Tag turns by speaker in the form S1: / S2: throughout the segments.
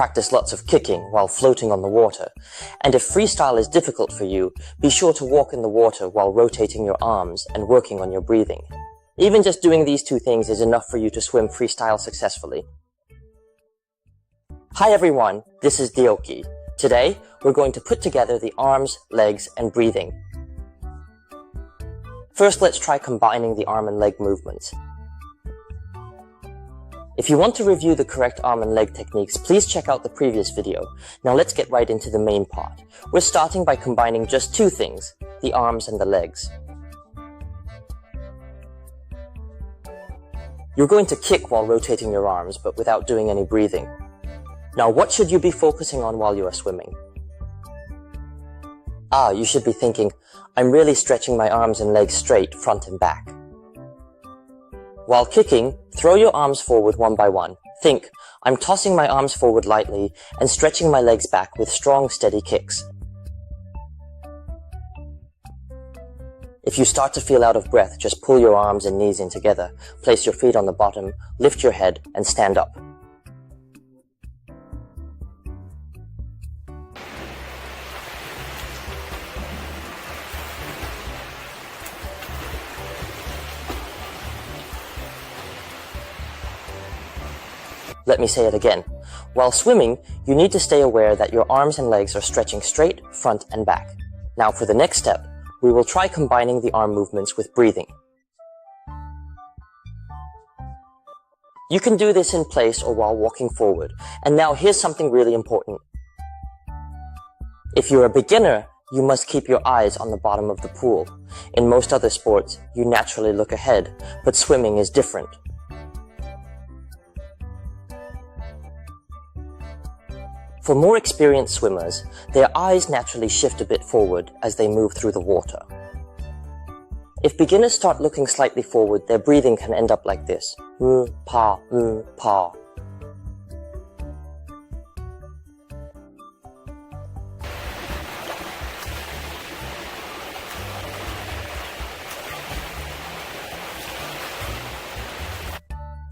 S1: Practice lots of kicking while floating on the water. And if freestyle is difficult for you, be sure to walk in the water while rotating your arms and working on your breathing. Even just doing these two things is enough for you to swim freestyle successfully. Hi everyone, this is Dioki. Today, we're going to put together the arms, legs, and breathing. First, let's try combining the arm and leg movements. If you want to review the correct arm and leg techniques, please check out the previous video. Now let's get right into the main part. We're starting by combining just two things, the arms and the legs. You're going to kick while rotating your arms, but without doing any breathing. Now what should you be focusing on while you are swimming? You should be thinking, I'm really stretching my arms and legs straight, front and back. While kicking, throw your arms forward one by one. Think, I'm tossing my arms forward lightly and stretching my legs back with strong, steady kicks. If you start to feel out of breath, just pull your arms and knees in together, place your feet on the bottom, lift your head, and stand up. Let me say it again. While swimming, you need to stay aware that your arms and legs are stretching straight, front, and back. Now for the next step, we will try combining the arm movements with breathing. You can do this in place or while walking forward. And now here's something really important. If you're a beginner, you must keep your eyes on the bottom of the pool. In most other sports, you naturally look ahead, but swimming is different. For more experienced swimmers, their eyes naturally shift a bit forward as they move through the water. If beginners start looking slightly forward, their breathing can end up like this. Pa, pa.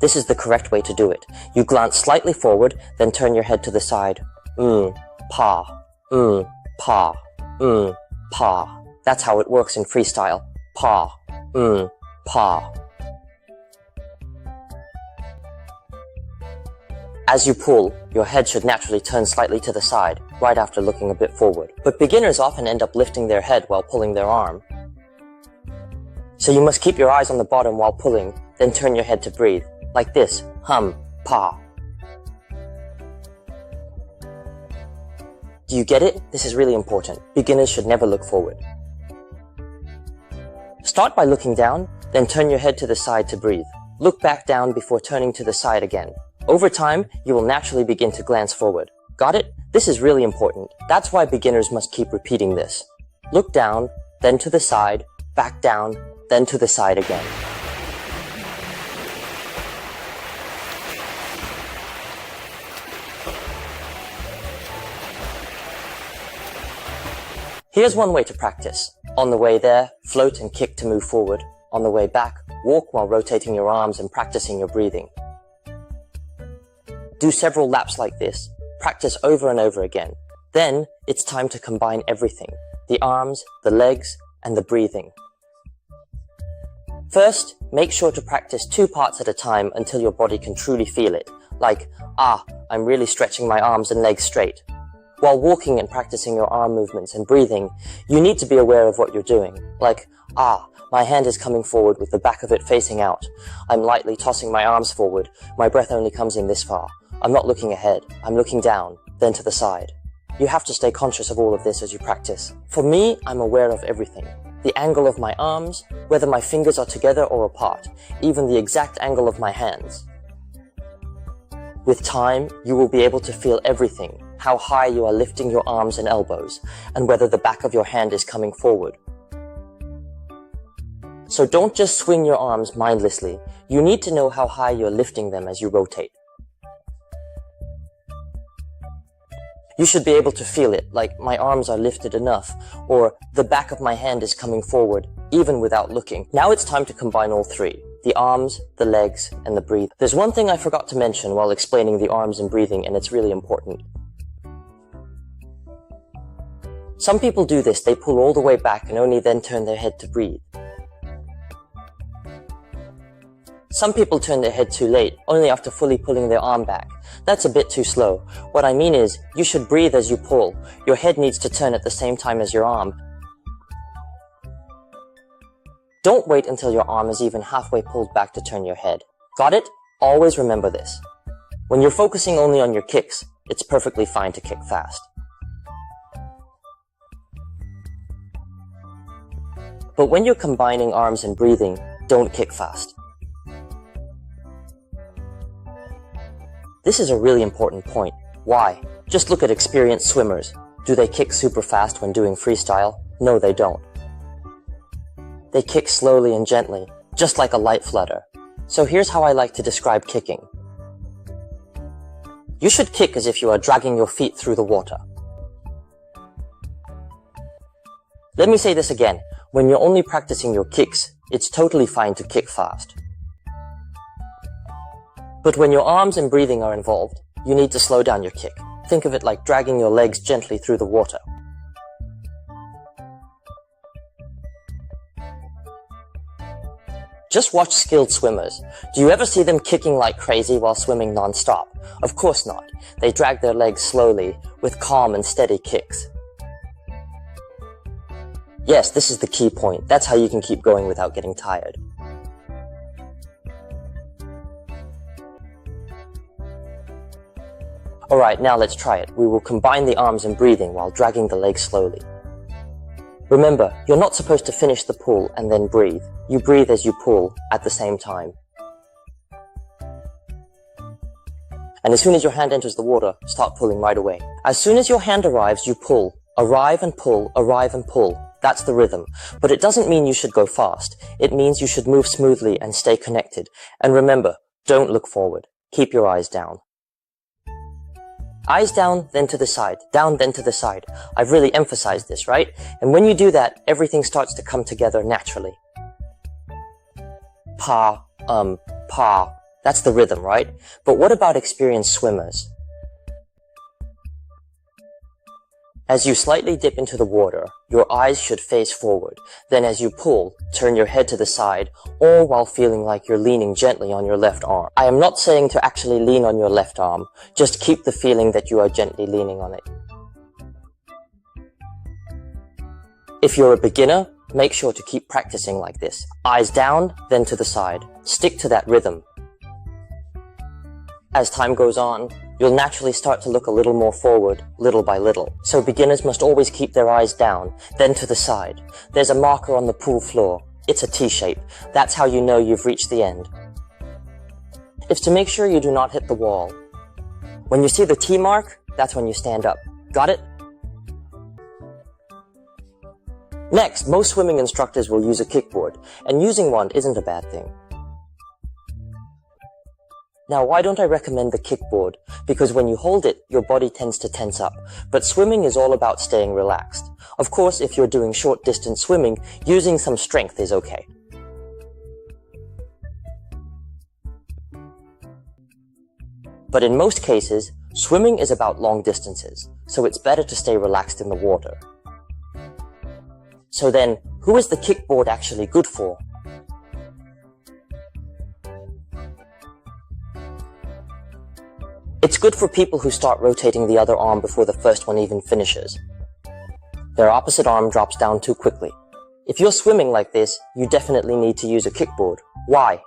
S1: This is the correct way to do it. You glance slightly forward, then turn your head to the side. Pa, pa, pa. That's how it works in freestyle. Pa, pa. As you pull, your head should naturally turn slightly to the side, right after looking a bit forward. But beginners often end up lifting their head while pulling their arm. So you must keep your eyes on the bottom while pulling, then turn your head to breathe. Like this, pa. Do you get it? This is really important. Beginners should never look forward. Start by looking down, then turn your head to the side to breathe. Look back down before turning to the side again. Over time, you will naturally begin to glance forward. Got it? This is really important. That's why beginners must keep repeating this. Look down, then to the side, back down, then to the side again. Here's one way to practice. On the way there, float and kick to move forward. On the way back, walk while rotating your arms and practicing your breathing. Do several laps like this. Practice over and over again. Then, it's time to combine everything. The arms, the legs, and the breathing. First, make sure to practice 2 parts at a time until your body can truly feel it. Like, I'm really stretching my arms and legs straight. While walking and practicing your arm movements and breathing, you need to be aware of what you're doing. Like, my hand is coming forward with the back of it facing out. I'm lightly tossing my arms forward. My breath only comes in this far. I'm not looking ahead. I'm looking down, then to the side. You have to stay conscious of all of this as you practice. For me, I'm aware of everything. The angle of my arms, whether my fingers are together or apart, even the exact angle of my hands. With time, you will be able to feel everything. How high you are lifting your arms and elbows, and whether the back of your hand is coming forward. So don't just swing your arms mindlessly. You need to know how high you're lifting them as you rotate. You should be able to feel it, like my arms are lifted enough, or the back of my hand is coming forward, even without looking. Now it's time to combine all three. the arms, the legs, and the breathing. There's one thing I forgot to mention while explaining the arms and breathing, and it's really important. Some people do this, they pull all the way back and only then turn their head to breathe. Some people turn their head too late, only after fully pulling their arm back. That's a bit too slow. What I mean is, you should breathe as you pull. Your head needs to turn at the same time as your arm. Don't wait until your arm is even halfway pulled back to turn your head. Got it? Always remember this. When you're focusing only on your kicks, it's perfectly fine to kick fast. But when you're combining arms and breathing, don't kick fast. This is a really important point. Why? Just look at experienced swimmers. Do they kick super fast when doing freestyle? No, they don't. They kick slowly and gently, just like a light flutter. So here's how I like to describe kicking. You should kick as if you are dragging your feet through the water. Let me say this again. When you're only practicing your kicks, it's totally fine to kick fast. But when your arms and breathing are involved, you need to slow down your kick. Think of it like dragging your legs gently through the water. Just watch skilled swimmers. Do you ever see them kicking like crazy while swimming non-stop? Of course not. They drag their legs slowly, with calm and steady kicks. Yes, this is the key point. That's how you can keep going without getting tired. Alright, now let's try it. We will combine the arms and breathing while dragging the legs slowly. Remember, you're not supposed to finish the pull and then breathe. You breathe as you pull at the same time. And as soon as your hand enters the water, start pulling right away. As soon as your hand arrives, you pull. Arrive and pull, arrive and pull. That's the rhythm. But it doesn't mean you should go fast. It means you should move smoothly and stay connected. And remember, don't look forward. Keep your eyes down. Eyes down, then to the side. Down, then to the side. I've really emphasized this, right? And when you do that, everything starts to come together naturally. Pa, pa. That's the rhythm, right? But what about experienced swimmers? As you slightly dip into the water, your eyes should face forward. Then as you pull, turn your head to the side, all while feeling like you're leaning gently on your left arm. I am not saying to actually lean on your left arm, just keep the feeling that you are gently leaning on it. If you're a beginner, make sure to keep practicing like this. Eyes down, then to the side. Stick to that rhythm. As time goes on, you'll naturally start to look a little more forward, little by little. So beginners must always keep their eyes down, then to the side. There's a marker on the pool floor. It's a T-shape. That's how you know you've reached the end. It's to make sure you do not hit the wall. When you see the T mark, that's when you stand up. Got it? Next, most swimming instructors will use a kickboard, and using one isn't a bad thing. Now, why don't I recommend the kickboard? Because when you hold it, your body tends to tense up. But swimming is all about staying relaxed. Of course, if you're doing short distance swimming, using some strength is okay. But in most cases, swimming is about long distances, so it's better to stay relaxed in the water. So then, who is the kickboard actually good for? It's good for people who start rotating the other arm before the first one even finishes. Their opposite arm drops down too quickly. If you're swimming like this, you definitely need to use a kickboard. Why?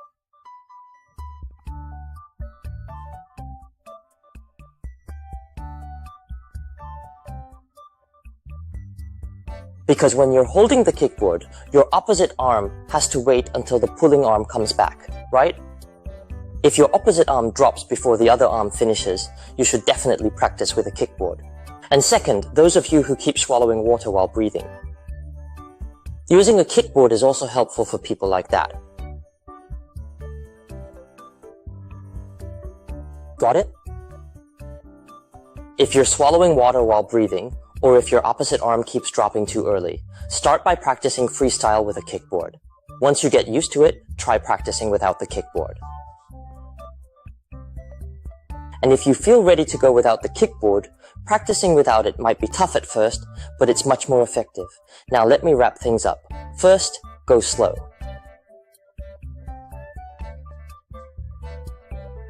S1: Because when you're holding the kickboard, your opposite arm has to wait until the pulling arm comes back, right? If your opposite arm drops before the other arm finishes, you should definitely practice with a kickboard. And second, those of you who keep swallowing water while breathing. Using a kickboard is also helpful for people like that. Got it? If you're swallowing water while breathing, or if your opposite arm keeps dropping too early, start by practicing freestyle with a kickboard. Once you get used to it, try practicing without the kickboard. And if you feel ready to go without the kickboard, practicing without it might be tough at first, but it's much more effective. Now let me wrap things up. First, go slow.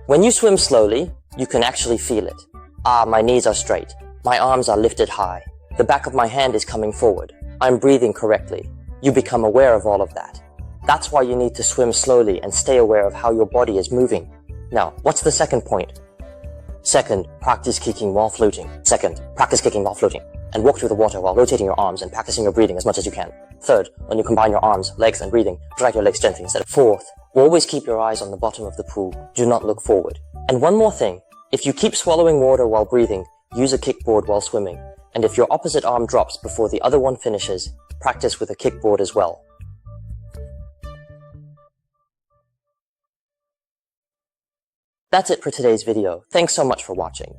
S1: When you swim slowly, you can actually feel it. Ah, my knees are straight. My arms are lifted high. The back of my hand is coming forward. I'm breathing correctly. You become aware of all of that. That's why you need to swim slowly and stay aware of how your body is moving. Now, what's the second point? Second, practice kicking while floating. Second, practice kicking while floating. And walk through the water while rotating your arms and practicing your breathing as much as you can. Third, when you combine your arms, legs, and breathing, drag your legs gently instead of. Fourth, always keep your eyes on the bottom of the pool. Do not look forward. And one more thing, if you keep swallowing water while breathing, use a kickboard while swimming. And if your opposite arm drops before the other one finishes, practice with a kickboard as well. That's it for today's video. Thanks so much for watching.